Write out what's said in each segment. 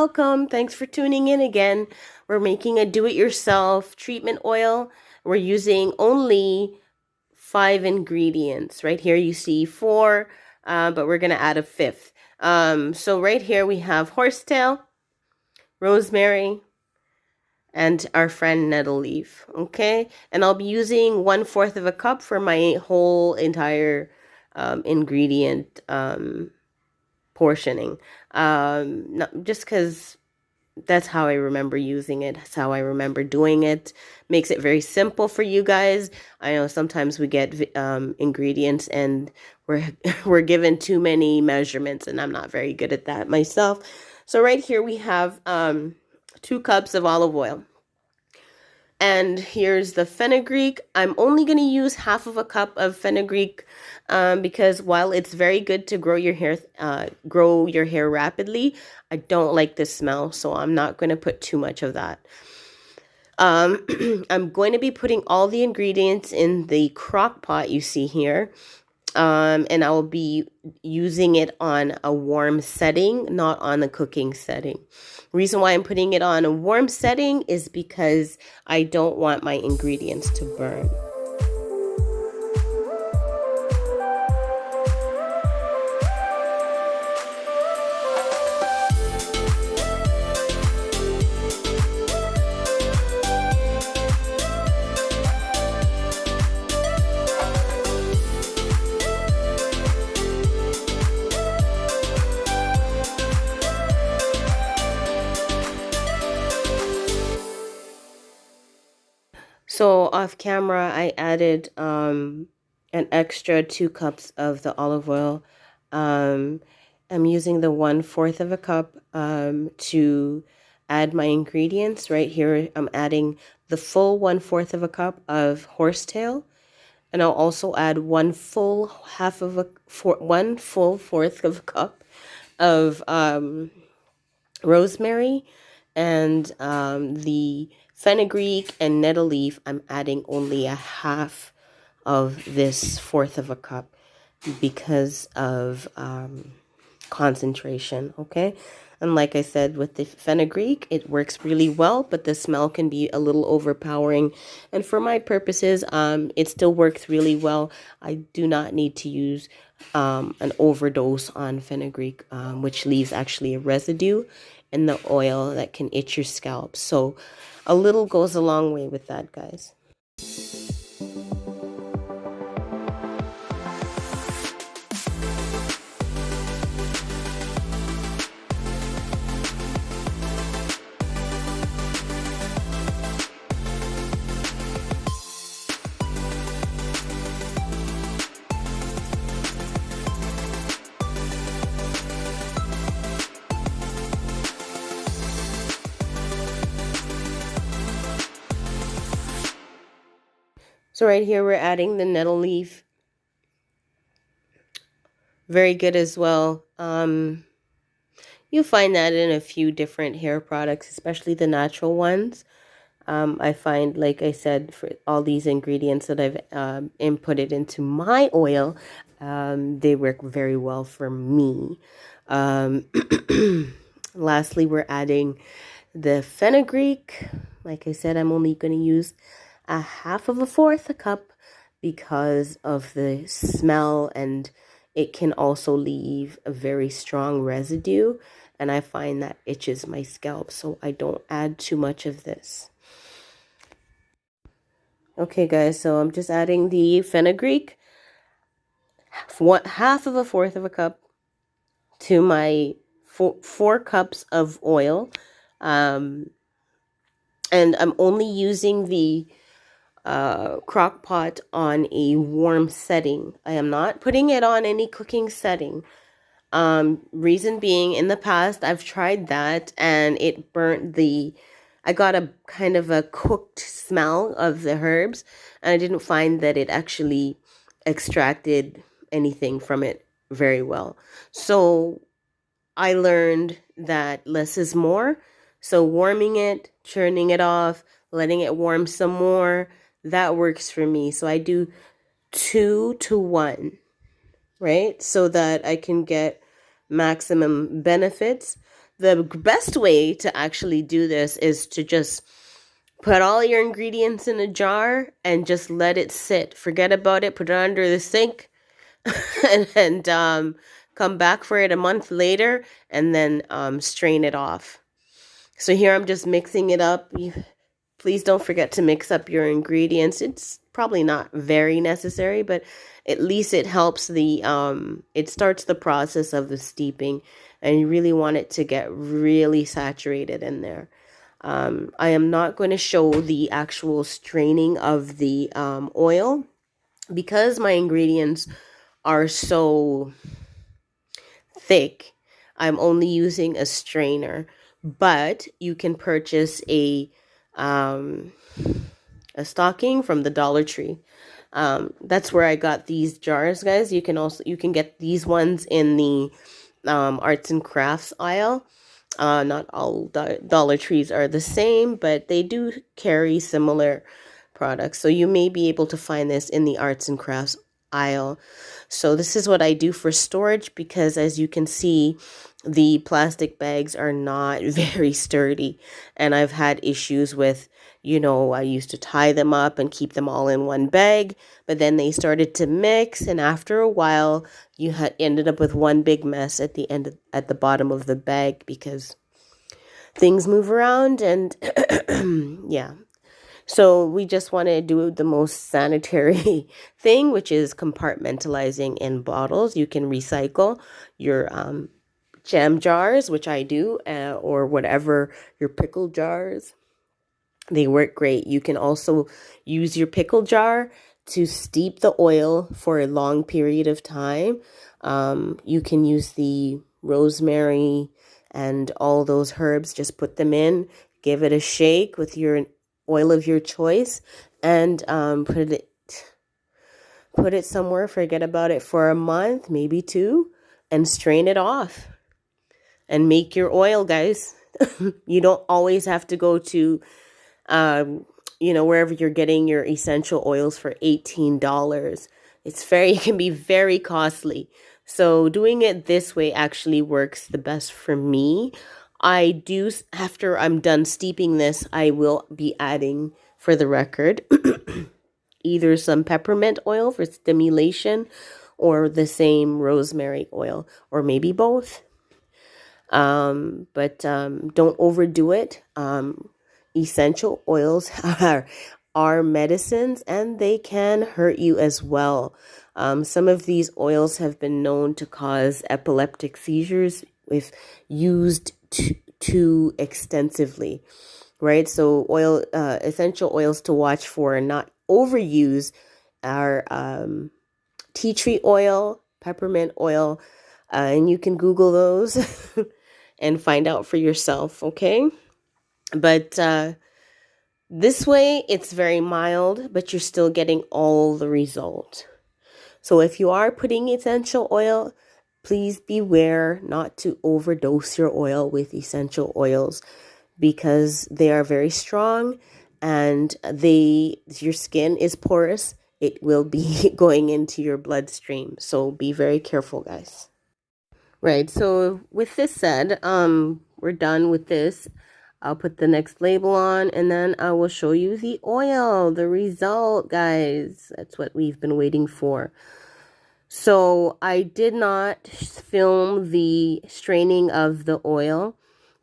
welcome. Thanks for tuning in again. We're making a do-it-yourself treatment oil. We're using only 5 ingredients. Right here you see 4, but we're going to add a 5th. So right here we have horsetail, rosemary, and our friend nettle leaf. Okay, and I'll be using 1/4 of a cup for my whole entire ingredient portioning. Just because that's how I remember using it. That's how I remember doing it. Makes it very simple for you guys. I know sometimes we get ingredients and we're we're given too many measurements, and I'm not very good at that myself. So right here we have 2 cups of olive oil. And here's the fenugreek. I'm only going to use 1/2 of a cup of fenugreek because while it's very good to grow your hair rapidly, I don't like the smell, so I'm not going to put too much of that. I'm going to be putting all the ingredients in the crock pot you see here. And I will be using it on a warm setting, not on the cooking setting. Reason why I'm putting it on a warm setting is because I don't want my ingredients to burn. So off camera, I added an extra 2 cups of the olive oil. I'm using the 1/4 of a cup to add my ingredients. Right here, I'm adding the full 1/4 of a cup of horsetail, and I'll also add 1 full 1/4 of a cup of rosemary, and the fenugreek and nettle leaf, I'm adding only a 1/2 of this 1/4 of a cup because of concentration, okay? And like I said, with the fenugreek, it works really well, but the smell can be a little overpowering. And for my purposes, it still works really well. I do not need to use an overdose on fenugreek, which leaves actually a residue in the oil that can itch your scalp. So a little goes a long way with that, guys. So right here, we're adding the nettle leaf. Very good as well. You'll find that in a few different hair products, especially the natural ones. I find, like I said, for all these ingredients that I've inputted into my oil, they work very well for me. Lastly, we're adding the fenugreek. Like I said, I'm only going to use a 1/2 of a 1/4 a cup because of the smell, and it can also leave a very strong residue, and I find that itches my scalp, so I don't add too much of this. Okay guys, so I'm just adding the fenugreek, 1/2 of a 1/4 of a cup to my 4 cups of oil, and I'm only using the crock pot on a warm setting. I am not putting it on any cooking setting. Reason being, in the past I've tried that and it burnt I got a kind of a cooked smell of the herbs, and I didn't find that it actually extracted anything from it very well. So I learned that less is more. So warming it, churning it off, letting it warm some more, that works for me. So I do 2 to 1, right? So that I can get maximum benefits. the best way to actually do this is to just put all your ingredients in a jar and just let it sit. Forget about it. Put it under the sink and come back for it a month later and then strain it off. So here I'm just mixing it up. Please don't forget to mix up your ingredients. It's probably not very necessary, but at least it helps it starts the process of the steeping, and you really want it to get really saturated in there. I am not going to show the actual straining of the oil because my ingredients are so thick. I'm only using a strainer, but you can purchase a stocking from the Dollar Tree. That's where I got these jars, guys. You can get these ones in the arts and crafts aisle. Not all Dollar Trees are the same, but they do carry similar products. So you may be able to find this in the arts and crafts aisle. So this is what I do for storage because, as you can see, the plastic bags are not very sturdy, and I've had issues with, I used to tie them up and keep them all in one bag, but then they started to mix, and after a while you had ended up with one big mess at the end at the bottom of the bag because things move around and yeah. So we just want to do the most sanitary thing, which is compartmentalizing in bottles. You can recycle your jam jars, which I do, or whatever, your pickle jars. They work great. You can also use your pickle jar to steep the oil for a long period of time. You can use the rosemary and all those herbs. Just put them in, give it a shake with your oil of your choice, and put it somewhere. Forget about it for a month, maybe 2, and strain it off and make your oil, guys. You don't always have to go to wherever you're getting your essential oils for $18. It can be very costly. So doing it this way actually works the best for me. After I'm done steeping this, I will be adding, for the record, either some peppermint oil for stimulation or the same rosemary oil, or maybe both. But don't overdo it. Essential oils are medicines, and they can hurt you as well. Some of these oils have been known to cause epileptic seizures if used too extensively, right? So essential oils to watch for and not overuse are tea tree oil, peppermint oil, and you can Google those and find out for yourself, okay? But this way, it's very mild, but you're still getting all the result. So if you are putting essential oil, please beware not to overdose your oil with essential oils because they are very strong and your skin is porous. It will be going into your bloodstream. So be very careful, guys. Right. So with this said, we're done with this. I'll put the next label on and then I will show you the oil, the result, guys. That's what we've been waiting for. So I did not film the straining of the oil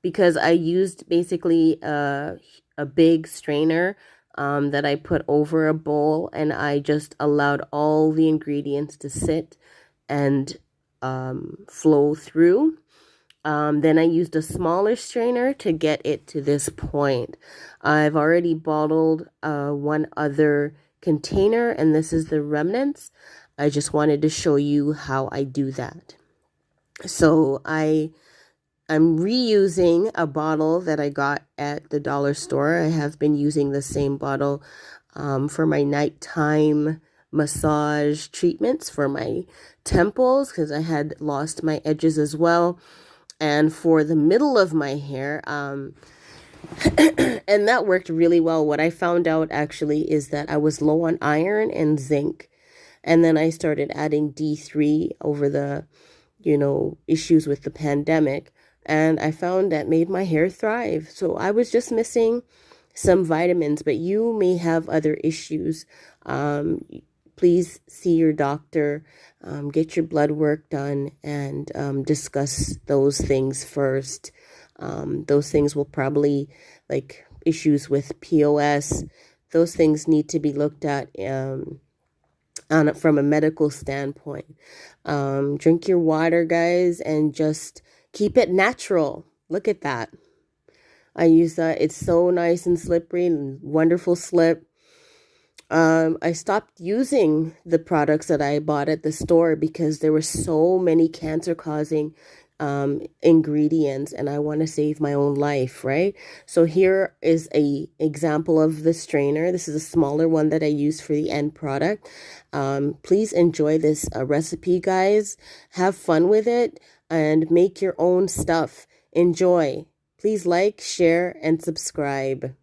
because I used basically a big strainer that I put over a bowl, and I just allowed all the ingredients to sit and flow through. Then I used a smaller strainer to get it to this point. I've already bottled one other container, and this is the remnants. I just wanted to show you how I do that. So I'm reusing a bottle that I got at the dollar store. I have been using the same bottle for my nighttime massage treatments for my temples because I had lost my edges as well. And for the middle of my hair, and that worked really well. What I found out actually is that I was low on iron and zinc. And then I started adding D3 over the, issues with the pandemic. and I found that made my hair thrive. So I was just missing some vitamins, but you may have other issues. Please see your doctor, get your blood work done, and discuss those things first. Those things will probably, like issues with POS, those things need to be looked at from a medical standpoint. Drink your water, guys, and just keep it natural. Look at that. I use that. It's so nice and slippery and wonderful slip. I stopped using the products that I bought at the store because there were so many cancer-causing ingredients, and I want to save my own life, right? So here is a example of the strainer. This is a smaller one that I use for the end product. Please enjoy this recipe, guys. Have fun with it and make your own stuff. Enjoy. Please like, share, and subscribe.